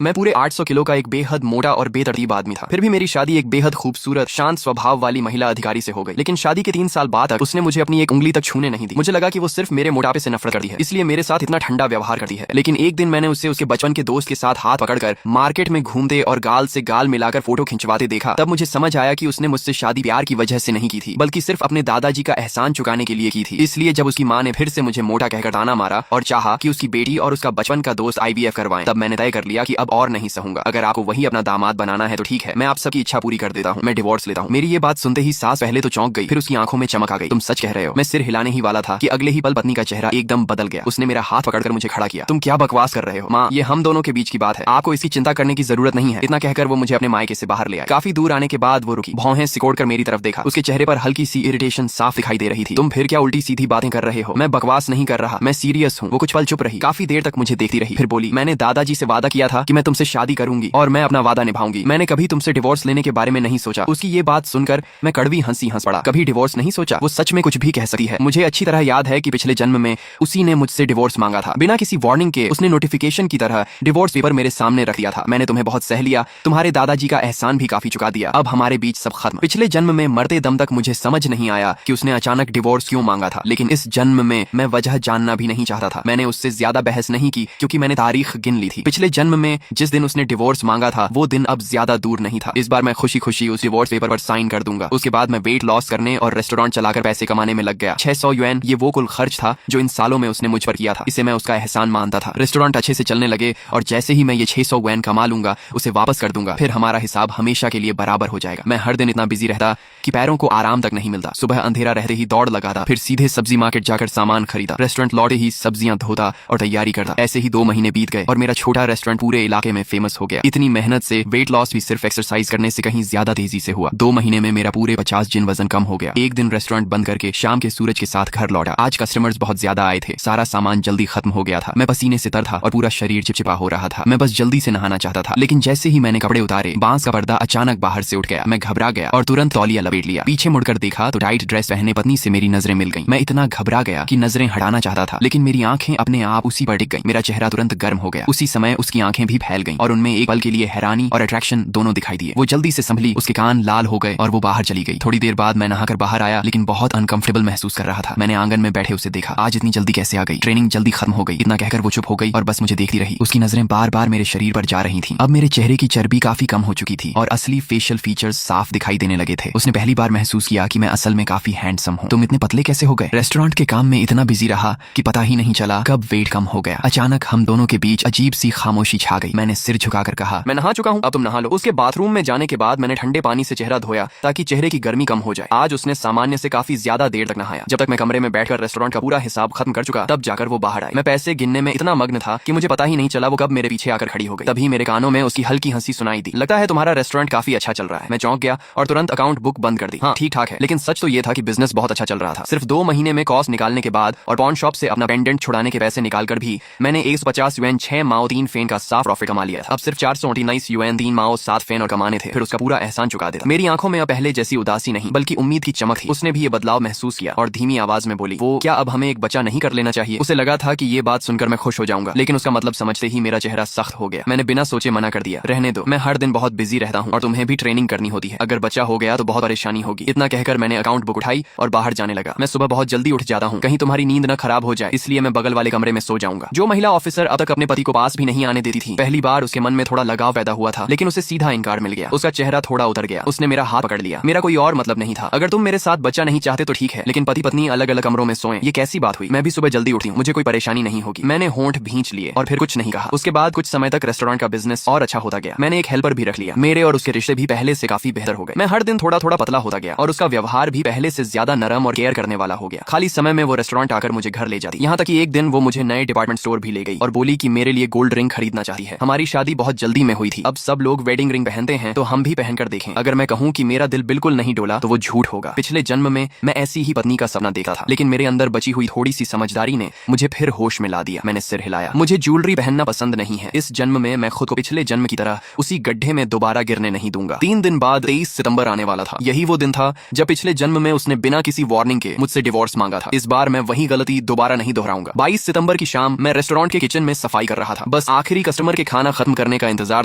मैं पूरे 800 किलो का एक बेहद मोटा और बेतरतीब आदमी था। फिर भी मेरी शादी एक बेहद खूबसूरत शांत स्वभाव वाली महिला अधिकारी से हो गई। लेकिन शादी के 3 साल बाद तक उसने मुझे अपनी एक उंगली तक छूने नहीं दी। मुझे लगा कि वो सिर्फ मेरे मोटापे से नफरत करती है, इसलिए मेरे साथ इतना ठंडा व्यवहार करती है। लेकिन एक दिन मैंने उससे उसके बचपन के दोस्त के साथ हाथ पकड़कर मार्केट में घूमते और गाल से गाल मिलाकर फोटो खिंचवाते देखा। तब मुझे समझ आया कि उसने मुझसे शादी प्यार की वजह से नहीं की थी, बल्कि सिर्फ अपने दादाजी का एहसान चुकाने के लिए की थी। इसलिए जब उसकी माँ ने फिर से मुझे मोटा कहकर ताना मारा और चाहा कि उसकी बेटी और उसका बचपन का दोस्त IVF करवाएं, तब मैंने तय कर लिया कि अब और नहीं सहूंगा। अगर आपको वही अपना दामाद बनाना है तो ठीक है, मैं आप सबकी इच्छा पूरी कर देता हूँ, मैं डिवोर्स लेता हूँ। मेरी ये बात सुनते ही सास पहले तो चौंक गई, फिर उसकी आंखों में चमक आ गई। तुम सच कह रहे हो? मैं सिर हिलाने ही वाला था कि अगले ही पल पत्नी का चेहरा एकदम बदल गया। उसने मेरा हाथ पकड़कर मुझे खड़ा किया। तुम क्या बकवास कर रहे हो माँ? ये हम दोनों के बीच की बात है, आपको इसकी चिंता करने की जरूरत नहीं है। इतना कहकर वो मुझे अपने मायके से बाहर ले आए। काफी दूर आने के बाद वो रुकी, भौहें सिकोड़कर मेरी तरफ देखा। उसके चेहरे पर हल्की सी इरिटेशन साफ दिखाई दे रही थी। तुम फिर क्या उल्टी सीधी बातें कर रहे हो? मैं बकवास नहीं कर रहा, मैं सीरियस हूँ। वो कुछ पल चुप रही, काफी देर तक मुझे देखती रही, फिर बोली, मैंने दादाजी से वादा किया था कि मैं तुमसे शादी करूंगी और मैं अपना वादा निभाऊंगी। मैंने कभी तुमसे डिवोर्स लेने के बारे में नहीं सोचा। उसकी ये बात सुनकर मैं कड़वी हंसी हंस पड़ा। कभी डिवोर्स नहीं सोचा? वो सच में कुछ भी कह सकती है। मुझे अच्छी तरह याद है कि पिछले जन्म में उसी ने मुझसे डिवोर्स मांगा था। बिना किसी वार्निंग के उसने नोटिफिकेशन की तरह डिवोर्स पेपर मेरे सामने रख दिया था। मैंने तुम्हें बहुत सह लिया, तुम्हारे दादाजी का एहसान भी काफी चुका दिया, अब हमारे बीच सब खत्म। पिछले जन्म में मरते दम तक मुझे समझ नहीं आया कि उसने अचानक डिवोर्स क्यों मांगा था, लेकिन इस जन्म में मैं वजह जानना भी नहीं चाहता था। मैंने उससे ज्यादा बहस नहीं की क्योंकि मैंने तारीख गिन ली थी। पिछले जन्म में जिस दिन उसने डिवोर्स मांगा था वो दिन अब ज्यादा दूर नहीं था। इस बार मैं खुशी खुशी उस डिवोर्स पेपर पर साइन कर दूंगा। उसके बाद मैं वेट लॉस करने और रेस्टोरेंट चलाकर पैसे कमाने में लग गया। 600 युएन ये वो कुल खर्च था जो इन सालों में उसने मुझ पर किया था। इसे मैं उसका एहसान मानता था। रेस्टोरेंट अच्छे से चलने लगे और जैसे ही मैं ये 600 युएन कमा लूंगा उसे वापस कर दूंगा, फिर हमारा हिसाब हमेशा के लिए बराबर हो जाएगा। मैं हर दिन इतना बिजी रहता कि पैरों को आराम तक नहीं मिलता। सुबह अंधेरा रहते ही दौड़ लगाता, फिर सीधे सब्जी मार्केट जाकर सामान खरीदा, रेस्टोरेंट लौटे ही सब्जियां धोता और तैयारी करता। ऐसे ही 2 महीने बीत गए और मेरा छोटा रेस्टोरेंट पूरे इलाके में फेमस हो गया। इतनी मेहनत से वेट लॉस भी सिर्फ एक्सरसाइज करने से कहीं ज्यादा तेजी से हुआ। 2 महीने में मेरा पूरे 50 जिन वजन कम हो गया। एक दिन रेस्टोरेंट बंद करके शाम के सूरज के साथ घर लौटा। आज कस्टमर्स बहुत ज्यादा आए थे, सारा सामान जल्दी खत्म हो गया था। मैं पसीने से तर था और पूरा शरीर चिपचिपा हो रहा था। मैं बस जल्दी से नहाना चाहता था, लेकिन जैसे ही मैंने कपड़े उतारे बांस का पर्दा अचानक बाहर से उठ गया। मैं घबरा गया और तुरंत तौलिया लपेट लिया। पीछे मुड़कर देखा तो टाइट ड्रेस पहने पत्नी से मेरी नजरें मिल गईं। मैं इतना घबरा गया कि नजरें हटाना चाहता था, लेकिन मेरी आंखें अपने आप उसी पर टिक गईं। मेरा चेहरा तुरंत गर्म हो गया। उसी समय उसकी आंखें भी फैल गईं और उनमें एक पल के लिए हैरानी और अट्रैक्शन दोनों दिखाई दिए। वो जल्दी से संभली, उसके कान लाल हो गए और वो बाहर चली गई। थोड़ी देर बाद मैं नहाकर बाहर आया, लेकिन बहुत अनकंफर्टेबल महसूस कर रहा था। मैंने आंगन में बैठे उसे देखा। आज इतनी जल्दी कैसे आ गई? ट्रेनिंग जल्दी खत्म हो गई, इतना कहकर वो चुप हो गई और बस मुझे देखती रही। उसकी नजरें बार बार मेरे शरीर पर जा रही थीं। अब मेरे चेहरे की चर्बी काफी कम हो चुकी थी और असली फेशियल फीचर्स साफ दिखाई देने लगे थे। उसने पहली बार महसूस किया कि मैं असल में काफी हैंडसम हूँ। तुम इतने पतले कैसे हो गए? रेस्टोरेंट के काम में इतना बिजी रहा कि पता ही नहीं चला कब वेट कम हो गया। अचानक हम दोनों के बीच अजीब सी खामोशी छा गई। मैंने सिर झुकाकर कहा, मैं नहा चुका हूँ, अब तुम नहा लो। उसके बाथरूम में जाने के बाद मैंने ठंडे पानी से चेहरा धोया ताकि चेहरे की गर्मी कम हो जाए। आज उसने सामान्य से काफी ज्यादा देर तक नहाया। जब तक मैं कमरे में बैठकर रेस्टोरेंट का पूरा हिसाब खत्म कर चुका तब जाकर वो बाहर आई। मैं पैसे गिनने में इतना मग्न था कि मुझे पता ही नहीं चला वो कब मेरे पीछे आकर खड़ी हो गई। तभी मेरे कानों में उसकी हल्की हंसी सुनाई दी। लगता है तुम्हारा रेस्टोरेंट काफी अच्छा चल रहा है। मैं चौंक गया और तुरंत अकाउंट बुक बंद कर दी। हाँ ठीक ठाक है, लेकिन सच तो ये था कि बिजनेस बहुत अच्छा चल रहा था। सिर्फ 2 महीने में कॉस्ट निकालने के बाद और पॉन शॉप से अपना पेंडेंट छुड़ाने के पैसे निकालकर भी मैंने 150 युएन 6 माओ 3 फेन का साफ प्रॉफिट कमा लिया था। अब सिर्फ 429 युएन 3 माओ 7 फेन और कमाने थे, फिर उसका पूरा एहसान चुका देता। मेरी आंखों में अब पहले जैसी उदासी नहीं बल्कि उम्मीद की चमक थी। उसने भी ये बदलाव महसूस किया और धीमी आवाज में बोली, वो क्या अब हमें एक बच्चा नहीं कर लेना चाहिए? उसे लगा था कि ये बात सुनकर मैं खुश हो जाऊंगा, लेकिन उसका मतलब समझते ही मेरा चेहरा सख्त हो गया। मैंने बिना सोचे मना कर दिया, रहने दो, मैं हर दिन बहुत बिजी रहता हूँ और तुम्हें भी ट्रेनिंग करनी होती है। अगर बच्चा हो गया तो बहुत परेशानी होगी। इतना कहकर मैंने अकाउंट बुक उठाई और बाहर जाने लगा। मैं सुबह बहुत जल्दी उठ जाता हूँ, कहीं तुम्हारी नींद न खराब हो जाए, इसलिए मैं बगल वाले कमरे में सो जाऊंगा। जो महिला ऑफिसर अब तक अपने पति को पास भी नहीं आने देती थी, पहली बार उसके मन में थोड़ा लगाव पैदा हुआ था, लेकिन उसे सीधा इनकार मिल गया। उसका चेहरा थोड़ा उतर गया। उसने मेरा हाथ पकड़ लिया। मेरा कोई और मतलब नहीं था। अगर तुम मेरे साथ बच्चा नहीं चाहते तो ठीक है, लेकिन पति पत्नी अलग अलग कमरों में सोएं, ये कैसी बात हुई? मैं भी सुबह जल्दी उठी हूँ, मुझे कोई परेशानी नहीं होगी। मैंने होंठ भींच लिए और फिर कुछ नहीं कहा। उसके बाद कुछ समय तक रेस्टोरेंट का बिजनेस और अच्छा होता गया। मैंने एक हेल्पर भी रख लिया। मेरे और उसके रिश्ते भी पहले से काफी बेहतर हो गए। मैं हर दिन थोड़ा थोड़ा पतला होता गया और उसका व्यवहार भी पहले से ज्यादा नरम और केयर करने वाला हो गया। खाली समय में वो रेस्टोरेंट आकर मुझे घर ले जाती। यहाँ तक कि एक दिन वो मुझे नए डिपार्टमेंट स्टोर भी ले गई और बोली कि मेरे लिए गोल्ड रिंग खरीदना चाहती है। हमारी शादी बहुत जल्दी में हुई थी। अब सब लोग वेडिंग रिंग पहनते हैं तो हम भी पहनकर देखें। अगर मैं कहूँ कि मेरा दिल बिल्कुल नहीं डोला तो वो झूठ होगा। पिछले जन्म में मैं ऐसी ही पत्नी का सपना देखा था, लेकिन मेरे अंदर बची हुई थोड़ी सी समझदारी ने मुझे फिर होश में ला दिया। मैंने सिर हिलाया। मुझे ज्वेलरी पहनना पसंद नहीं है। इस जन्म में मैं खुद को पिछले जन्म की तरह उसी गड्ढे में दोबारा गिरने नहीं दूंगा। 3 दिन बाद 23 सितंबर आने वाला था। यही वो दिन था जब पिछले जन्म में उसने बिना किसी वार्निंग के मुझसे डिवोर्स मांगा था। इस बार मैं वही गलती दोबारा नहीं दोहराऊंगा। 22 सितंबर की शाम मैं रेस्टोरेंट के किचन में सफाई कर रहा था। बस आखिरी कस्टमर के खाना खत्म करने का इंतजार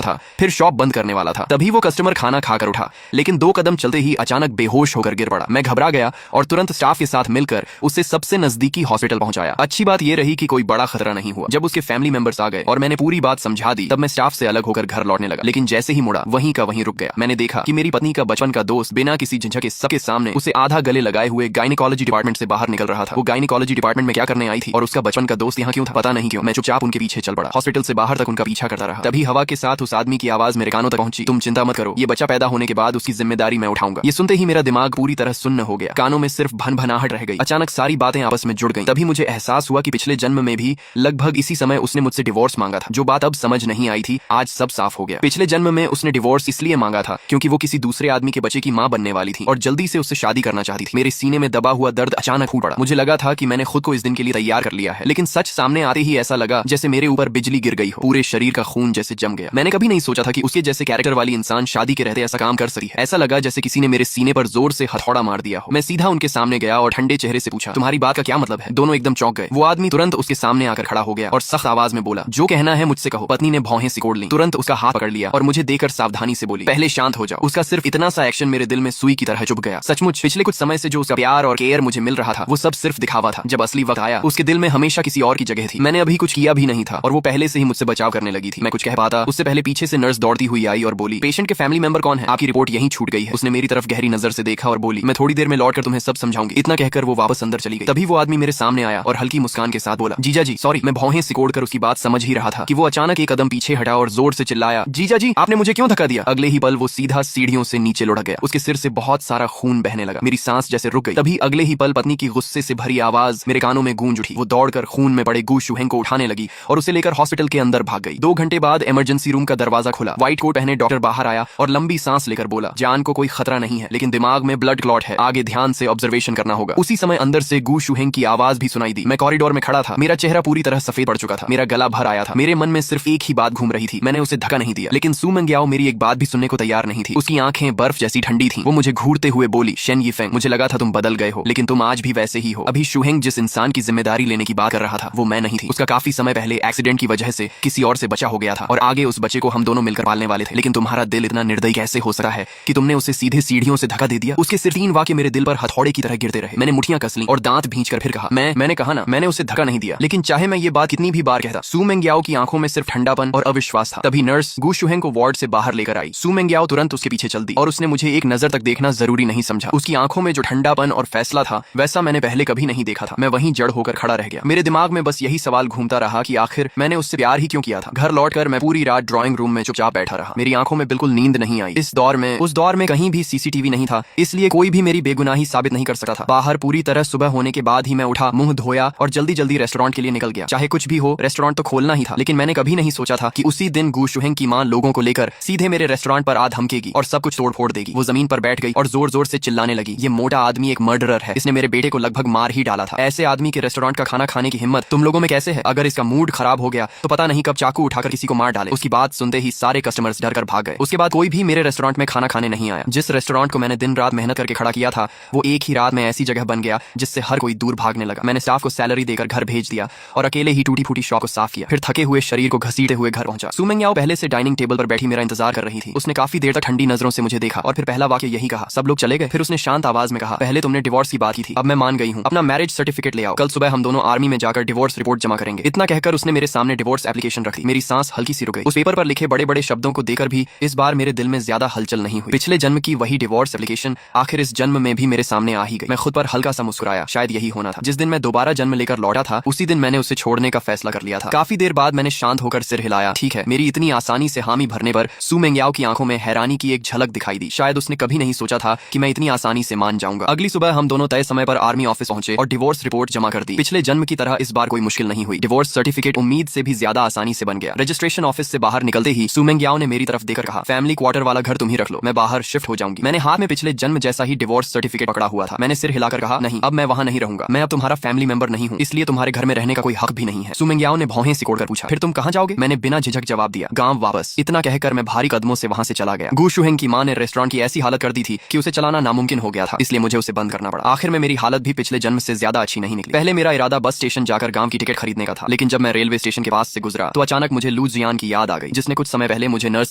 था, फिर शॉप बंद करने वाला था। तभी वो कस्टमर खाना खाकर उठा, लेकिन 2 कदम चलते ही अचानक बेहोश होकर गिर पड़ा। मैं घबरा गया और तुरंत स्टाफ के साथ मिलकर उसे सबसे नजदीकी हॉस्पिटल पहुंचाया। अच्छी बात यह रही कि कोई बड़ा खतरा नहीं हुआ। जब उसके फैमिली मेंबर्स आ गए और मैंने पूरी बात समझा दी, तब मैं स्टाफ से अलग होकर घर लौटने लगा। लेकिन जैसे ही मुड़ा, वहीं का वहीं रुक गया। मैंने देखा कि मेरी पत्नी का बचपन का दोस्त बिना किसी झिझक के सबके सामने उसे आधा गले लगाए हुए गायनिकोलॉजी डिपार्टमेंट से बाहर निकल रहा था। वो गायनिकोलॉजी डिपार्टमेंट में क्या करने आई थी और उसका बचपन का दोस्त यहाँ क्यों था, पता नहीं क्यों। मैं चुपचाप उनके पीछे चल पड़ा। हॉस्पिटल से बाहर तक उनका पीछा करता रहा। तभी हवा के साथ उस आदमी की आवाज मेरे कानों तक पहुंची, तुम चिंता मत करो, ये बच्चा पैदा होने के बाद उसकी जिम्मेदारी मैं उठाऊंगा। ये सुनते ही मेरा दिमाग पूरी तरह सुन्न हो गया। कानों में सिर्फ भनभनाहट रह गई। अचानक सारी बातें आपस में जुड़ गईं। तभी मुझे एहसास हुआ कि पिछले जन्म में भी लगभग इसी समय उसने मुझसे डिवोर्स मांगा था। जो बात अब समझ नहीं आई थी, आज सब साफ हो गया। पिछले जन्म में उसने डिवोर्स इसलिए मांगा था क्योंकि वो किसी दूसरे आदमी के बच्चे की मां बनने वाली थी और जल्दी से उससे शादी करना चाहती थी। मेरे सीने में दबा हुआ दर्द अचानक फूट पड़ा। मुझे लगा था कि मैंने खुद को इस दिन के लिए तैयार कर लिया है, लेकिन सच सामने आते ही ऐसा लगा जैसे मेरे ऊपर बिजली गिर गई हो। पूरे शरीर का खून जैसे जम गया। मैंने कभी नहीं सोचा था कि उसके जैसे कैरेक्टर वाली इंसान शादी के रहते ऐसा काम कर सकती है। ऐसा लगा जैसे किसी ने मेरे सीने पर जोर से हथौड़ा मार दिया हो। मैं सीधा उनके सामने गया और ठंडे चेहरे से पूछा, तुम्हारी बात का क्या मतलब है? दोनों एकदम चौंक गए। वो आदमी तुरंत उसके सामने आकर खड़ा हो गया और सख्त आवाज में बोला, जो कहना है मुझसे कहो। पत्नी ने भौहें सिकोड़ ली, तुरंत उसका हाथ पकड़ लिया और मुझे देखकर सावधानी से बोली, पहले शांत हो जाओ। उसका सिर्फ इतना सा एक्शन मेरे दिल में सुई की तरह चुभ गया। सचमुच पिछले कुछ समय से जो उसका प्यार और केयर मुझे मिल रहा था, वो सब सिर्फ दिखावा था। जब असली वक्त आया, उसके दिल में हमेशा किसी और की जगह थी। मैंने अभी कुछ किया भी नहीं था और वो पहले से ही मुझसे बचाव करने लगी थी। मैं कुछ कह पाता उससे पहले पीछे से नर्स दौड़ती हुई आई और बोली, पेशेंट के फैमिली मेंबर कौन है? आपकी रिपोर्ट यहीं छूट गई है। उसने मेरी तरफ गहरी नजर से देखा और बोली, मैं थोड़ी देर में लौटकर तुम्हें सब समझाऊंगी। इतना कहकर वो वापस अंदर चली गई। तभी वो आदमी मेरे सामने आया और हल्की मुस्कान के साथ बोला, जीजा जी सॉरी। मैं भौहें सिकोड़कर उसकी बात समझ ही रहा था कि वो अचानक एक कदम पीछे हटा और जोर से चिल्लाया, जीजा जी आपने मुझे क्यों धक्का दिया? अगले ही पल वो सीधा सीढ़ियों से नीचे लुढ़क गया। उसके सिर से बहुत सारा खून बहने लगा। मेरी सांस जैसे रुक गई। तभी अगले ही पल पत्नी की गुस्से से भरी आवाज मेरे कानों में गूंज उठी। वो दौड़कर खून में पड़े गू शुहेंग को उठाने लगी और उसे लेकर हॉस्पिटल के अंदर भाग गई। 2 घंटे बाद इमरजेंसी रूम का दरवाजा खुला। व्हाइट कोट पहने डॉक्टर बाहर आया और लंबी सांस लेकर बोला, जान को कोई खतरा नहीं है, लेकिन दिमाग में ब्लड क्लॉट है, आगे ध्यान से ऑब्जर्वेशन करना होगा। उसी समय अंदर से गू शुहेंग की आवाज भी सुनाई दी। मैं कॉरिडोर में खड़ा था। मेरा चेहरा पूरी तरह सफेद पड़ चुका था। मेरा गला भर आया था। मेरे मन में सिर्फ एक ही बात घूम रही थी, मैंने उसे धक्का नहीं दिया। लेकिन सू मेंग्याओ मेरी एक बात भी सुनने को तैयार नहीं थी। उसकी आंखें बर्फ जैसी ठंडी थी। वो मुझे घूरते हुए बोली, शेन यीफेंग, मुझे लगा था तुम बदल गए हो, लेकिन तुम आज भी वैसे ही हो। अभी शुहेंग जिस इंसान की जिम्मेदारी लेने की बात कर रहा था, वो मैं नहीं थी। उसका काफी समय पहले एक्सीडेंट की वजह से किसी और से बचा हो गया था और आगे उस बच्चे को हम दोनों मिलकर पालने वाले थे। लेकिन तुम्हारा दिल इतना निर्दयी कैसे हो सकता है कि तुमने उसे सीधे सीढ़ियों से धक्का दे दिया? उसके सिर्फ 3 वाक्य मेरे दिल पर हथौड़े की तरह गिरते रहे। मैंने मुठियां कस ली और दांत भींचकर फिर कहा, मैंने कहा ना, मैंने उसे धक्का नहीं दिया। लेकिन चाहे मैं ये बात कितनी भी बार कहता, सू मेंग्याओ की आंखों में सिर्फ ठंडापन और अविश्वास था। तभी नर्स गू शुहेंग को वार्ड से बाहर लेकर आई। सू मेंग्याओ तुरंत उसके पीछे चल दी और उसने मुझे एक नजर तक देखना जरूरी नहीं समझा। उसकी आंखों में जो ठंडापन और फैसला था, वैसा मैंने पहले कभी नहीं देखा था। मैं वहीं जड़ होकर खड़ा रह गया। मेरे दिमाग में बस यही सवाल घूमता रहा कि आखिर मैंने उससे प्यार ही क्यों किया था। घर लौटकर मैं पूरी रात ड्राइंग रूम में चुपचाप बैठा रहा। मेरी आंखों में बिल्कुल नींद नहीं आई। उस दौर में कहीं भी सीसीटीवी नहीं था, इसलिए कोई भी मेरी बेगुनाही साबित नहीं कर सकता था। बाहर पूरी तरह सुबह होने के बाद ही मैं उठा, मुंह धोया और जल्दी जल्दी रेस्टोरेंट के लिए निकल गया। चाहे कुछ भी हो, रेस्टोरेंट तो खोलना ही था। लेकिन मैंने कभी नहीं सोचा था कि उसी दिन गू शुहेंग की मां लोगों को लेकर सीधे मेरे रेस्टोरेंट पर आ धमकेगी और सब कुछ तोड़ फोड़ देगी। वो जमीन पर बैठ गई और जोर जोर से चिल्लाने लगी, ये मोटा आदमी एक मर्डरर है, इसने मेरे बेटे को लगभग मार ही डाला था। ऐसे आदमी के रेस्टोरेंट का खाना खाने की हिम्मत तुम लोगों में कैसे है? अगर इसका मूड खराब हो गया तो पता नहीं कब चाकू उठाकर किसी को मार डाले। उसकी बात सुनते ही सारे कस्टमर्स डर कर भाग गए। उसके बाद कोई भी मेरे रेस्टोरेंट में खाना खाने नहीं आया। जिस रेस्टोरेंट को मैंने दिन रात मेहनत करके खड़ा किया था, वो एक ही रात में ऐसी जगह बन गया जिससे हर कोई दूर भागने लगा। मैंने स्टाफ को सैलरी देकर घर भेज दिया और अकेले ही टूटी फूटी शॉप को साफ किया। फिर थके हुए शरीर को घसीटे हुए घर पहुंचा। सू मेंग्याओ पहले से डाइनिंग टेबल पर बैठी मेरा इंतजार कर रही थी। उसने काफी देर तक ठंडी नजरों से मुझे देखा और फिर पहला वाक्य यही कहा, सब लोग चले गए? फिर उसने शांत आवाज में कहा, पहले तुमने डिवोर्स की बात की थी, अब मैं मान गई हूँ। अपना मैरिज सर्टिफिकेट ले आओ, कल सुबह हम दोनों आर्मी में जाकर डिवोर्स रिपोर्ट जमा करेंगे। इतना कहकर उसने मेरे सामने डिवोर्स एप्लीकेशन रख दी। मेरी सांस हल्की सी रुक गई। उस पेपर पर लिखे बड़े बड़े शब्दों को देखकर भी इस बार मेरे दिल में ज्यादा हलचल नहीं हुई। पिछले जन्म की वही डिवोर्स एप्लीकेशन आखिर इस जन्म में भी मेरे सामने आ ही गई। मैं खुद पर हल्का सा मुस्कुराया, शायद यही होना था। जिस दिन मैं दोबारा जन्म लेकर लौटा था, उसी दिन मैंने उसे छोड़ने का फैसला कर लिया था। काफी देर बाद मैंने शांत होकर सिर हिलाया। ठीक है, मेरी इतनी आसानी से हामी भरने पर सू मेंग्याओ की आंखों में हैरानी की एक झलक दिखाई दी। शायद उसने कभी नहीं सोचा था कि मैं इतनी आसानी से मान जाऊंगा। अगली सुबह हम दोनों तय समय पर आर्मी ऑफिस पहुंचे और डिवोर्स रिपोर्ट जमा कर दी। पिछले जन्म की तरह इस बार कोई मुश्किल नहीं हुई। डिवोर्स सर्टिफिकेट उम्मीद से भी ज्यादा आसानी से बन गया। रजिस्ट्रेशन ऑफिस से बाहर निकलते ही सू मेंग्याओ ने मेरी तरफ देखकर कहा, फैमिली क्वार्टर वाला घर तुम ही रख लो, मैं बाहर शिफ्ट हो जाऊंगी। मैंने हाथ में पिछले जन्म जैसा ही डिवोर्स सर्टिफिकेट पकड़ा हुआ था। मैंने सिर हिलाकर कहा, नहीं, अब मैं वहां नहीं रहूंगा। मैं अब तुम्हारा फैमिली मेंबर नहीं हूँ, इसलिए तुम्हारे घर में रहने का कोई हक भी नहीं है। सू मेंग्याओ ने भौहें सिकोड़कर पूछा, फिर तुम कहाँ जाओगे? मैंने बिना झिझक जवाब दिया, गांव वापस। इतना कहकर मैं भारी कदमों से वहां से चला गया। गू शुहेंग की मां ने रेस्टोरेंट की ऐसी हालत कर दी थी कि उसे चलाना नामुमकिन हो गया था, इसलिए मुझे उसे बंद करना पड़ा। आखिर में मेरी हालत भी पिछले जन्म से ज्यादा अच्छी नहीं निकली। पहले मेरा इरादा बस स्टेशन जाकर गांव की टिकट खरीदने का था, लेकिन जब मैं रेलवे स्टेशन के पास से गुजरा तो अचानक मुझे लू जियान की याद आ गई, जिसने कुछ समय पहले मुझे नर्स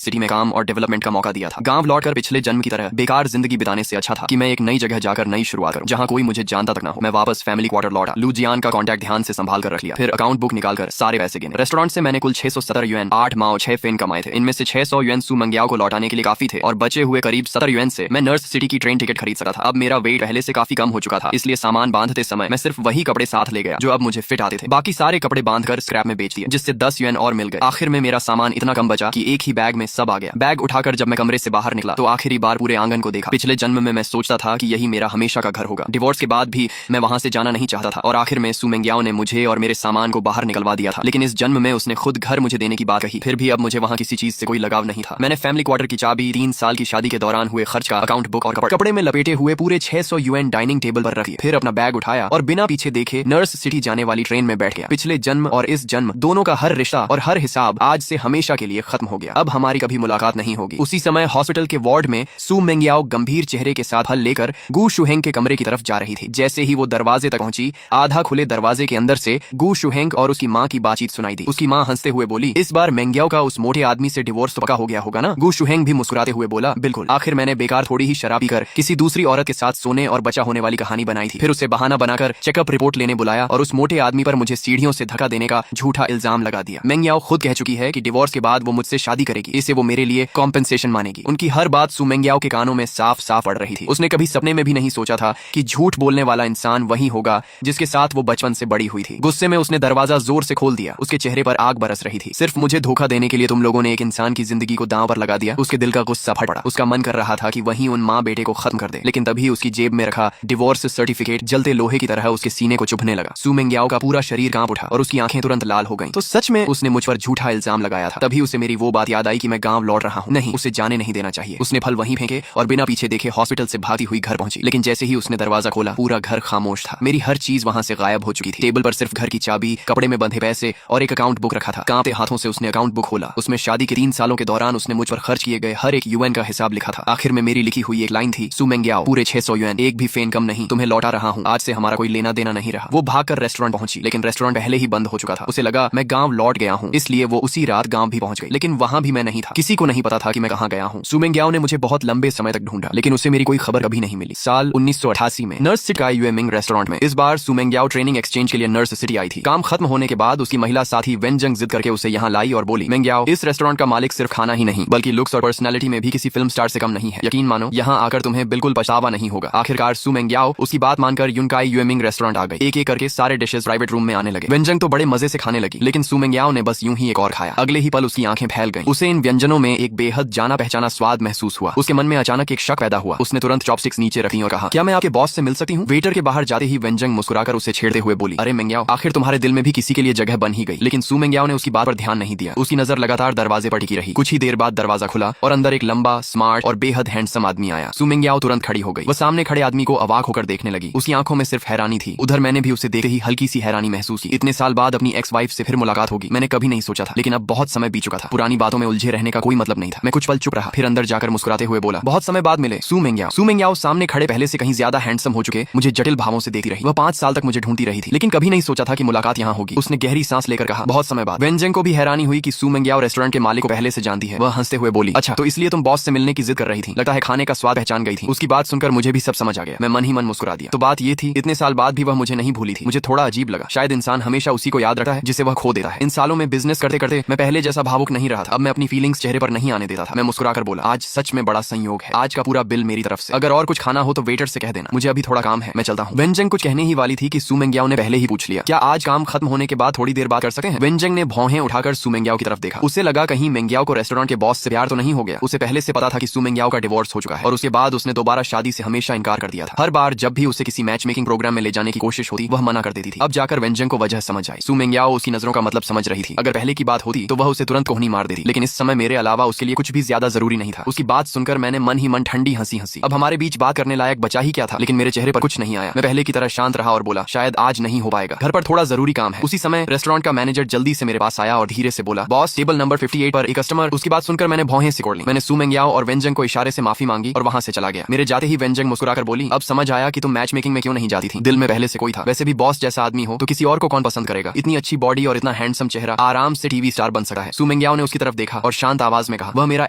सिटी में काम और डेवलपमेंट का मौका दिया था। गांव लौटकर पिछले जन्म की तरह बेकार जिंदगी बिताने से अच्छा था कि मैं एक नई जगह जाकर नई शुरुआत करूं, जहां कोई मुझे जानता तक ना हो। मैं वापस फैमिली क्वार्टर लौटा। लू जियान का कॉन्टैक्ट ध्यान से संभाल कर रख लिया, फिर अकाउंट बुक निकालकर सारे पैसे गिने। रेस्टोरेंट से मैंने कुल 670 युएन, 8 माओ 6 फेन कमाए थे। इनमें से 600 युएन सू मंग्याओ को लौटाने के लिए काफी थे और बचे हुए करीब 70 युएन से मैं नर्स सिटी की ट्रेन टिकट खरीद सका था। अब मेरा वेट पहले से काफी कम हो चुका था, इसलिए सामान बांधते समय मैं सिर्फ वही कपड़े साथ ले गया जो अब मुझे फिट आते थे। बाकी सारे कपड़े बांधकर स्क्रैप में बेच दिए, जिससे 10 युएन और मिल गए। आखिर में मेरा सामान इतना कम बचा कि एक ही बैग में सब आ गया। बैग उठाकर जब मैं कमरे से बाहर निकला तो आखिरी बार पूरे आंगन को देखा। पिछले जन्म में मैं सोचता था कि यही मेरा हमेशा का घर होगा। डिवोर्स के बाद भी मैं वहां से जाना नहीं चाहता था और आखिर में सू मेंग्याओ ने मुझे और मेरे सामान को बाहर निकलवा दिया था। लेकिन इस जन्म में उसने खुद घर मुझे देने की बात कही। फिर भी अब मुझे वहां किसी चीज से कोई लगाव नहीं था। मैंने फैमिली क्वार्टर की चाबी, 3 साल की शादी के दौरान हुए खर्च का अकाउंट बुक और कपड़े में लपेटे हुए पूरे 600 युएन डाइनिंग टेबल पर रख दिए। फिर अपना बैग उठाया और बिना पीछे देखे नर्स सिटी जाने वाली ट्रेन में बैठ गया। पिछले जन्म और इस जन्म दोनों का हर रिश्ता और हर हिसाब आज से हमेशा के लिए खत्म हो गया। अब हमारी कभी मुलाकात नहीं होगी। उसी समय हॉस्पिटल के वार्ड में सू मेंग्याओ गंभीर चेहरे के साथ फल लेकर गू शुहेंग के कमरे की तरफ जा रही थी। जैसे ही वो दरवाजे तक पहुंची, आधा खुले दरवाजे के अंदर से गू शुहेंग और उसकी माँ की बातचीत सुनाई दी। उसकी माँ हंसते हुए बोली, इस बार मेंग्याओ का उस मोटे आदमी से डिवोर्स तो पक्का हो गया होगा ना? गू शुहेंग भी मुस्कुराते हुए बोला, बिल्कुल। आखिर मैंने बेकार थोड़ी ही शराब पीकर किसी दूसरी औरत के साथ सोने और बचा होने वाली कहानी बनाई थी। फिर उसे बहाना बनाकर चेकअप रिपोर्ट लेने बुलाया और उस मोटे आदमी पर मुझे सीढ़ियों से धक्का देने का झूठा इल्जाम लगा दिया। मेंग्याओ खुद कह चुकी है कि डिवोर्स के बाद वो मुझसे शादी करेगी। इसे वो मेरे लिए कॉम्पेंसेशन मानेगी। उनकी हर बात सू मेंग्याओ के कानों में साफ साफ पड़ रही थी। उसने कभी सपने में भी नहीं सोचा था कि झूठ बोलने वाला इंसान वही होगा जिसके साथ वो बचपन से बड़ी हुई थी। गुस्से में उसने दरवाजा जोर से खोल दिया। उसके चेहरे पर आग बरस रही थी। सिर्फ मुझे धोखा देने के लिए तुम लोगों ने एक इंसान की जिंदगी को दांव पर लगा दिया। उसके दिल का गुस्सा फट पड़ा। उसका मन कर रहा था कि वही उन माँ बेटे को खत्म कर दे, लेकिन तभी उसकी जेब में रखा डिवोर्स सर्टिफिकेट जलते लोहे की तरह उसके सीने को चुभने लगा। सू मेंग्याओ का पूरा शरीर कांप उठा और उसकी आंखें तुरंत लाल हो गईं। तो सच में उसने मुझ पर झूठा इल्जाम लगाया था। तभी उसे मेरी वो बात याद आई कि मैं गांव लौट रहा हूँ। नहीं, उसे जाने नहीं देना चाहिए। उसने फल वहीं फेंके और बिना पीछे देखे हॉस्पिटल से भागती हुई घर पहुंची। लेकिन जैसे ही उसने दरवाजा खोला, पूरा घर खामोश था। मेरी हर चीज वहां से गायब हो चुकी थी। टेबल पर सिर्फ घर की चाबी, कपड़े में बंधे पैसे और एक अकाउंट बुक रखा था। कांपते हाथों से उसने अकाउंट बुक खोला। उसमें शादी के 3 सालों के दौरान उसने मुझ पर खर्च किए गए हर एक युएन का हिसाब लिखा था। आखिर में मेरी लिखी हुई एक लाइन थी, सू मेंग्याओ, पूरे 600 युएन, एक भी फेन कम नहीं, तुम्हें लौटा रहा हूँ। आज से हमारा कोई लेना देना नहीं रहा। वो भागकर रेस्टोरेंट पहुंची, लेकिन रेस्टोरेंट पहले ही बंद हो चुका था। उसे लगा मैं गांव लौट गया हूँ, इसलिए वो उसी रात गांव भी पहुंच गई। लेकिन वहां भी मैं नहीं था। किसी को नहीं पता था कि मैं कहाँ गया हूँ। सू मेंग्याओ ने मुझे बहुत लंबे समय तक ढूंढा, लेकिन उसे मेरी कोई खबर कभी नहीं मिली। साल 1988 में नर्स सिटी का यूएमिंग रेस्टोरेंट में इस बार सू मेंग्याओ ट्रेनिंग एक्सचेंज के लिए नर्स सिटी आई थी। काम खत्म होने के बाद उसकी महिला साथी वेनजंग जिद करके उसे यहाँ लाई और बोली, मेंग्याओ, इस रेस्टोरेंट का मालिक सिर्फ खाना ही नहीं बल्कि लुक्स और पर्सनैलिटी में भी किसी फिल्म स्टार से कम नहीं है। यकीन मानो, यहाँ आकर तुम्हें बिल्कुल पछतावा नहीं होगा। आखिरकार सू मेंग्याओ उसकी बात मानकर यूनकाई यूएमिंग रेस्टोरेंट आ गई। एक एक करके सारे डिशेस प्राइवेट रूम में आने लगे। वेनजंग तो बड़े मजे से खाने लगी, लेकिन सू मेंग्याओ ने बस यूं ही एक और खाया। अगले ही पल उसकी आंखें फैल गईं। उसे इन व्यंजनों में एक बेहद जाना पहचाना स्वाद महसूस हुआ। उसके मन में अचानक एक शक पैदा हुआ। उसने तुरंत चॉपस्टिक्स नीचे रखी और कहा, क्या मैं आपके बॉस से मिल सकती हूँ? वेटर के बाहर जाते ही वेनजंग मुस्कुराकर उसे छेड़ते हुए बोली, अरे मेंग्याओ, आखिर तुम्हारे दिल में भी किसी के लिए जगह बन ही गई। लेकिन सू मेंग्याओ ने उसकी बात पर ध्यान नहीं दिया। उसकी नजर लगातार दरवाजे पर टिकी रही। कुछ ही देर बाद दरवाजा खुला और अंदर एक लंबा, स्मार्ट और बेहद हैंडसम आदमी आया। सू मेंग्याओ तुरंत खड़ी हो गई। वो सामने खड़े आदमी को अवाक होकर देखने लगी। उसकी आंखों में सिर्फ हैरानी थी। उधर मैंने भी उसे देखते ही हल्की सी हैरानी महसूस की। इतने साल बाद अपनी एक्स वाइफ से फिर मुलाकात होगी, मैंने कभी नहीं सोचा था। लेकिन अब बहुत समय बीत चुका था। पुरानी बातों में उलझे रहने का कोई मतलब नहीं था। मैं कुछ पल चुप रहा, फिर अंदर जाकर मुस्कुराते हुए बोला, बहुत समय बाद मिले सू मेंग्याओ। सू मेंग्याओ सामने खड़े पहले से कहीं ज्यादा हैंडसम हो चुके मुझे जटिल भावों से देखती रही। वह 5 साल तक मुझे ढूंढती रही थी, लेकिन कभी नहीं सोचा था कि मुलाकात यहाँ होगी। उसने गहरी सांस लेकर कहा, बहुत समय बाद। वेनजंग को भी हैरानी हुई कि सू मेंग्याओ रेस्टोरेंट के मालिक को पहले से जानती है। वह हंसते हुए बोली, अच्छा, तो इसलिए तुम बॉस से मिलने की जिद कर रही थी। लगता है खाने का स्वाद पहचान गई थी। उसकी बात सुनकर मुझे भी सब समझ आ गया। मैं मन ही मन मुस्कुरा दिया। तो बात ये थी, इतने साल बाद भी वह मुझे नहीं भूली थी। मुझे थोड़ा अजीब लगा। शायद इंसान हमेशा उसी को याद रखता है जिसे वह खो देता है। इन सालों में बिजनेस करते करते मैं पहले जैसा भावुक नहीं रहा था। अब मैं अपनी फीलिंग्स चेहरे पर नहीं आने देता था। मैं मुस्कुराकर बोला, आज सच में बड़ा संयोग है। आज का पूरा बिल मेरी तरफ से। अगर और कुछ खाना हो तो वेटर से कह देना। मुझे अभी थोड़ा काम है, मैं चलता हूँ। वेनजंग कुछ कहने ही वाली थी कि सू मेंग्याओ ने पहले ही पूछ लिया, क्या आज काम खत्म होने के बाद थोड़ी देर बात कर सकते हैं? वेनजंग ने भौहें उठाकर सू मेंग्याओ की तरफ देखा। उसे लगा कहीं मेंग्याओ को रेस्टोरेंट के बॉस से प्यार तो नहीं हो गया। उसे पहले से पता था कि सू मेंग्याओ का डिवोर्स हो चुका है और उसके बाद उसने दोबारा शादी से हमेशा इनकार कर दिया था। हर बार जब भी उसे किसी मैच मेकिंग प्रोग्राम में ले जाने की कोशिश होती, वह मना कर देती थी। अब जाकर वेनजंग को वजह समझ आई। सू मेंग्याओ उसकी नजरों का मतलब समझ रही थी। अगर पहले की बात होती तो वह उसे तुरंत कोहनी मार देती, लेकिन इस समय मेरे अलावा उसके लिए कुछ भी ज्यादा जरूरी नहीं था। उसकी बात सुनकर मैंने मन ही मन ठंडी हंसी हंसी। अब हमारे बीच बात करने लायक बचा ही क्या था, लेकिन मेरे चेहरे पर कुछ नहीं आया। मैं पहले की तरह शांत रहा और बोला, शायद आज नहीं हो पाएगा, घर पर थोड़ा जरूरी काम है। उसी समय रेस्टोरेंट का मैनेजर जल्दी से मेरे पास आया और धीरे से बोला, बॉस, टेबल नंबर 58 पर एक कस्टमर। उसकी बात सुनकर मैंने भौहें सिकोड़ ली। मैंने सू मेंग्याओ और वेनजंग को इशारे से माफी मांगी और वहां से चला गया। मेरे जाते ही वेनजंग मुस्कुराकर बोली, अब समझ आया कि तुम मैच मेकिंग में क्यों नहीं जाती थी। दिल में पहले से कोई था। वैसे भी बॉस जैसा आदमी हो तो किसी और को कौन पसंद करेगा। इतनी अच्छी बॉडी और इतना हैंडसम चेहरा, आराम से टीवी स्टार बन सकता है। सू मेंग्याओ ने उसकी तरफ देखा और शांत आवाज में कहा, वह मेरा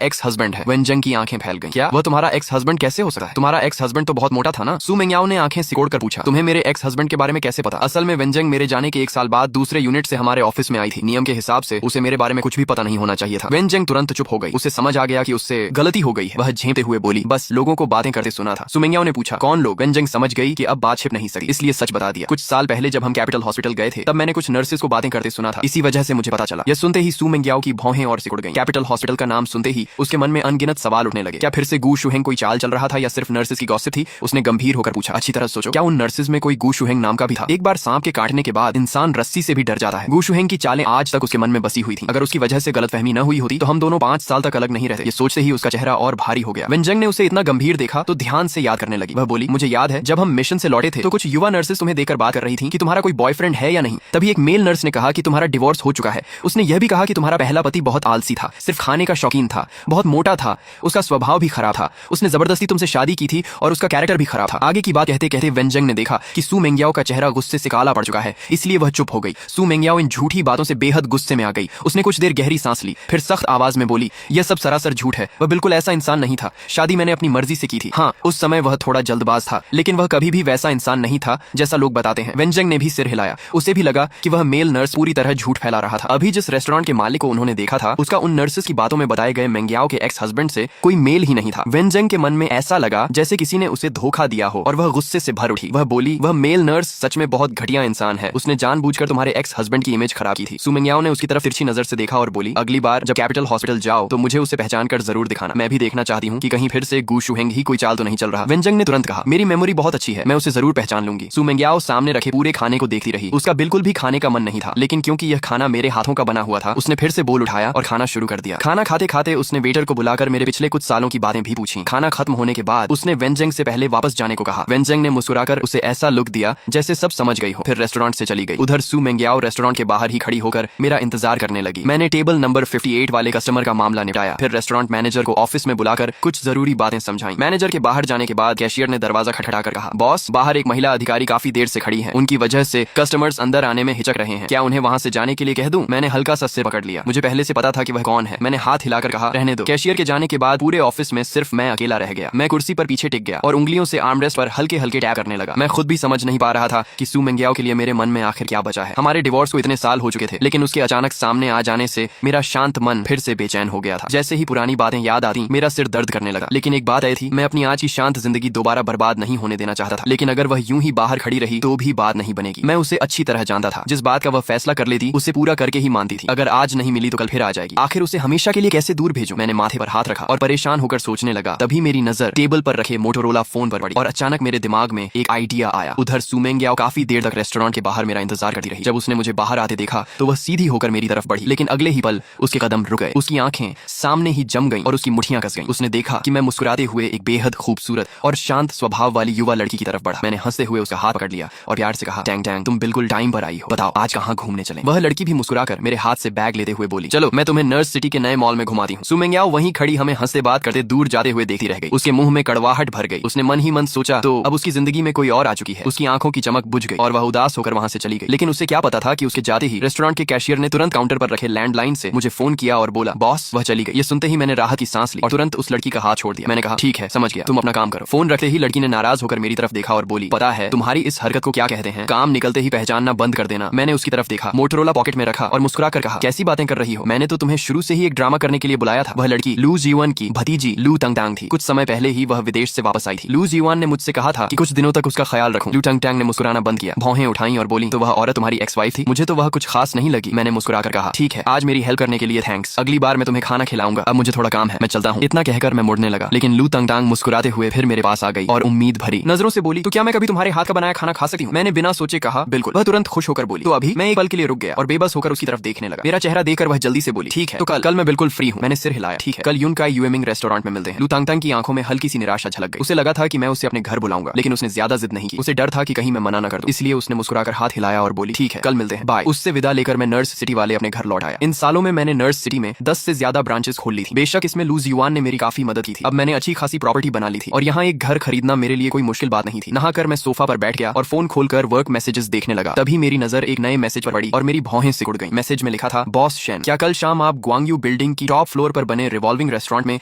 एक्स हस्बैंड है। वेनजंग की आंखें फैल गईं। क्या वह तुम्हारा एक्स हस्बैंड कैसे हो सकता है? तुम्हारा एक्स हस्बैंड तो बहुत मोटा था ना? सू मेंग्याओ ने आंखें सिकोड़ कर पूछा, तुम्हें मेरे एक्स हस्बैंड के बारे में कैसे पता? असल में वेनजंग मेरे जाने के 1 साल बाद दूसरे यूनिट से हमारे ऑफिस में आई थी। नियम के हिसाब से उसे मेरे बारे में कुछ भी पता नहीं होना चाहिए था। वेनजंग तुरंत चुप हो गई। उसे समझ आ गया कि उससे गलती हो गई है। वह झेंपते हुए बोली, बस लोगों को बातें करते सुना था। सू मेंग्याओ ने पूछा, कौन लोग? वेनजंग समझ गई कि अब बात छिप नहीं सकती, इसलिए सच बता दिया। कुछ साल पहले जब हम कैपिटल हॉस्पिटल गए थे तब मैंने कुछ नर्सेस को बातें करते सुना था, इसी वजह से मुझे पता चला। यह सुनते ही सू मेंग्याओ की भौहें और सिकुड़ गईं। कैपिटल हॉस्पिटल का नाम सुनते ही उसके मन में अनगिनत सवाल उठने लगे। क्या फिर से गू शुहेंग कोई चाल चल रहा था या सिर्फ नर्सेस की गॉसिप थी? उसने गंभीर होकर पूछा, अच्छी तरह सोचो, क्या उन नर्सेस में कोई गू शुहेंग नाम का भी था? एक बार सांप के काटने के बाद इंसान रस्सी से भी डर जाता है। गू शुहेंग की चालें आज तक उसके मन में बसी हुई थी। अगर उसकी वजह से गलतफहमी न हुई होती तो हम दोनों 5 साल तक अलग नहीं रहते। ये सोचते ही उसका चेहरा और भारी हो गया। वेनजंग ने उसे इतना गंभीर देखा तो ध्यान से याद करने लगी। वह बोली, मुझे याद है जब हम मिशन से लौटे थे तो कुछ युवा नर्सेस तुम्हें देखकर बात कर रही थी कि तुम्हारा कोई बॉयफ्रेंड है या नहीं। तभी एक मेल नर्स ने कहा कि तुम्हारा डिवोर्स हो चुका है। उसने यह भी कहा कि तुम्हारा पहला पति बहुत आलसी था, सिर्फ खाने का शौकीन था, बहुत मोटा था, उसका स्वभाव भी खराब था, उसने जबरदस्ती तुमसे शादी की थी और उसका कैरेक्टर भी खराब था। आगे की बात कहते कहते वेनजंग ने देखा कि सू मेंग्याओ का चेहरा गुस्से से काला पड़ चुका है, इसलिए वह चुप हो गई। सू मेंग्याओ इन झूठी बातों से बेहद गुस्से में आ गई। उसने कुछ देर गहरी सांस ली, फिर सख्त आवाज में बोली, यह सब सरासर झूठ है। वह बिल्कुल ऐसा इंसान नहीं था। शादी मैंने अपनी मर्जी से की थी। हाँ, उस समय वह थोड़ा जल्दबाज था, लेकिन वह कभी भी वैसा इंसान नहीं था जैसा लोग बताते हैं। वेनजंग ने भी सिर हिलाया। उसे भी लगा कि वह मेल नर्स पूरी तरह झूठ फैला रहा था। अभी जिस रेस्टोरेंट के मालिक को उन्होंने देखा था उसका उन नर्सेस की बातों में बताए गए मेंग्याओ के एक्स हस्बैंड से कोई मेल ही नहीं था। वेनजंग के मन में ऐसा लगा जैसे किसी ने उसे धोखा दिया हो और वह गुस्से से भर उठी। वह बोली, वह मेल नर्स सच में बहुत घटिया इंसान है। उसने जानबूझकर तुम्हारे एक्स हस्बैंड की इमेज खराब की थी। सू मेंग्याओ ने उसकी तरफ तिरछी नजर से देखा और बोली, अगली बार जब कैपिटल हॉस्पिटल जाओ तो मुझे उसे पहचान कर जरूर दिखाना। मैं भी देखना चाहती हूँ कि कहीं फिर से गू शुहेंग ही कोई चाल तो नहीं चल रहा। वेनजंग ने तुरंत कहा, मेरी मेमोरी बहुत अच्छी है, मैं उसे जरूर पहचान लूंगी। सू मेंग्याओ सामने रखे पूरे खाने को देखती रही। उसका बिल्कुल भी खाने का मन नहीं था, लेकिन क्योंकि यह खाना मेरे हाथों का बना हुआ था उसने फिर से बोल उठाया और खाना शुरू कर दिया। खाना खाते खाते उसने वेटर को बुलाकर मेरे पिछले कुछ सालों की बातें भी पूछी। खाना खत्म होने के बाद उसने वेनजंग से पहले वापस जाने को कहा। वेनजंग ने मुस्कुराकर उसे ऐसा लुक दिया जैसे सब समझ गई हो, फिर रेस्टोरेंट से चली गई। उधर सू मेंग्याओ रेस्टोरेंट के बाहर ही खड़ी होकर मेरा इंतजार करने लगी। मैंने टेबल नंबर 58 वाले कस्टमर का मामला निपटाया, फिर रेस्टोरेंट मैनेजर को ऑफिस में बुलाकर कुछ जरूरी बातें समझाई। मैनेजर के बाहर जाने के बाद कैशियर ने दरवाजा खटखटाकर कहा, बॉस, बाहर एक महिला अधिकारी काफी देर से खड़ी है, उनकी वजह से कस्टमर्स अंदर आने में हिचक रहे हैं, क्या उन्हें वहां से जाने के लिए कह दूं? मैंने हल्का सा सिर पकड़ लिया। मुझे पहले से पता था कि वह कौन है। मैंने हाथ हिलाकर कहा, रहने दो। कैशियर के जाने के बाद पूरे ऑफिस में सिर्फ मैं अकेला रह गया। मैं कुर्सी पर पीछे टिक गया और उंगलियों से आर्मरेस्ट पर हल्के हल्के टैप करने लगा। मैं खुद भी समझ नहीं पा रहा था कि सू मेंग्याओ के लिए मेरे मन में आखिर क्या बचा है। हमारे डिवोर्स को इतने साल हो चुके थे, लेकिन उसके अचानक सामने आ जाने से मेरा शांत मन फिर से बेचैन हो गया था। जैसे ही पुरानी बातें याद आती मेरा सिर दर्द करने लगा। लेकिन एक बात आई थी, मैं अपनी आज की शांत जिंदगी दोबारा बर्बाद नहीं होने देना चाहता था। लेकिन अगर वह यूं ही बाहर खड़ी रही तो भी बात नहीं बनेगी। मैं उसे अच्छी तरह जानता था। जिस बात का वह फैसला कर लेती उसे पूरा करके ही मानती थी। अगर आज नहीं मिली तो कल फिर आ जाएगी। आखिर उसे हमेशा के लिए कैसे दूर भेजूं? मैंने माथे पर हाथ रखा और परेशान होकर सोचने लगा। तभी मेरी नजर टेबल पर रखे मोटोरोला फोन पर पड़ी और अचानक मेरे दिमाग में एक आइडिया आया। उधर सू मेंग्याओ काफी देर तक रेस्टोरेंट के बाहर मेरा इंतजार करती रही। जब उसने मुझे बाहर आते देखा तो वह सीधी होकर मेरी तरफ बढ़ी, लेकिन अगले ही पल उसके कदम रुक गए। उसकी आंखें सामने ही जम गईं और उसकी मुट्ठियां कस गईं। उसने देखा कि मैं मुस्कुराते हुए एक बेहद खूबसूरत और शांत स्वभाव वाली युवा लड़की की तरफ बढ़ा। मैंने हंसते हुए उसका हाथ पकड़ लिया और प्यार से कहा, टैंग टैंग, तुम बिल्कुल टाइम पर आई हो, बताओ आज कहाँ घूमने चलें? वह लड़की भी मुस्कुराकर मेरे हाथ से बैग लेते हुए बोली, चलो मैं तुम्हें नर्स सिटी के नए मॉल में घुमाती हूँ। सू मेंग्याओ वहीं खड़ी हमें हंसते बात करते दूर जाते हुए देखती रह गई। उसके मुंह में कड़वाहट भर गई। उसने मन ही मन सोचा तो अब उसकी जिंदगी में कोई और आ चुकी है। उसकी आंखों की चमक बुझ गई और वह उदास होकर वहां से चली गई। लेकिन उसे क्या पता था कि उसके जाते ही रेस्टोरेंट के कैशियर ने तुरंत काउंटर पर रखे लैंडलाइन से मुझे फोन किया और बोला, बॉस वह चली गई। ये सुनते ही मैंने राहत की सांस ली और तुरंत उस लड़की का हाथ छोड़ दिया। मैंने कहा, ठीक है समझ गया, तुम अपना काम करो। फोन रखते ही लड़की ने नाराज होकर मेरी तरफ देखा और बोली, पता है तुम्हारी इस हरकत को क्या कहते हैं? काम निकलते ही पहचानना बंद कर देना। मैंने उसकी तरफ देखा, मोटोरोला पॉकेट में रखा और मुस्कुरा कर कहा, कैसी बातें कर रही हो? मैंने तो तुम्हें शुरू से ही एक ड्रामा करने के लिए बुलाया था। वह लड़की लू जीवन की भतीजी लू टंगटांग थी। कुछ समय पहले ही वह विदेश से वापस आई थी। लू जीवन ने मुझसे कहा था कि कुछ दिनों तक उसका ख्याल रखूं। लू टंगटांग ने मुस्कुराना बंद किया, भौहें उठाई और बोली, तो वह औरत तुम्हारी एक्स वाइफ थी? मुझे तो वह कुछ खास नहीं लगी। मैंने मुस्कुराकर कहा, ठीक है, आज मेरी हेल्प करने के लिए थैंक्स। अगली बार मैं तुम्हें खाना खिलाऊंगा। अब मुझे थोड़ा काम है, मैं चलता हूँ। इतना कहकर मैं मुड़ने लगा, लेकिन लू टंगटांग मुस्कुराते हुए फिर मेरे पास आ गई और उम्मीद भरी नजरों से बोली, तो क्या मैं कभी तुम्हारे हाथ का बनाया खाना खा सकती हूँ? मैंने बिना सोचे कहा, बिल्कुल। वह तुरंत खुश होकर बोली, तो अभी? मैं एक पल के लिए रुक गया और बेबस होकर उसकी तरफ देखने लगा। मेरा चेहरा देखकर वह जल्दी से बोली, ठीक है, तो कल मैं बिल्कुल फ्री हूँ। मैंने सिर हिलाया, ठीक है, कल यूनकाई यूएमिंग रेस्टोरेंट में मिलते हैं। लू टंगटांग की आंखों में हल्की सी निराशा झलक गई। उसे लगा था कि मैं उसे अपने घर बुलाऊंगा, लेकिन उसने ज्यादा जिद नहीं की। उसे डर था कि कहीं मैं मना न कर दूं, इसलिए उसने मुस्कुराकर हाथ हिलाया और बोली, ठीक है, कल मिलते हैं, बाय। उससे विदा लेकर मैं नर्स सिटी वाले अपने घर लौट आया। इन सालों में मैंने नर्स सिटी में 10 से ज्यादा ब्रांचेस खोल ली थी। बेशक इसमें लू जीवान ने मेरी काफी मदद की थी। अब मैंने अच्छी खासी प्रॉपर्टी बना ली थी और यहाँ एक घर खरीदना मेरे लिए कोई मुश्किल बात नहीं थी। नहाकर मैं सोफा पर बैठ गया और फोन खोलकर वर्क मैसेजेस देखने लगा। तभी मेरी नजर एक नए मैसेज पर पड़ी और मेरी भौहें सिकुड़ गईं। मैसेज में लिखा था, बॉस शेन, क्या कल शाम आप ग्वांगयू बिल्डिंग की टॉप फ्लोर पर बने रिवॉल्विंग रेस्टोरेंट में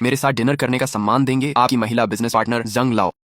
मेरे साथ डिनर करने का सम्मान देंगे? आपकी महिला बिजनेस पार्टनर जंग लाओ।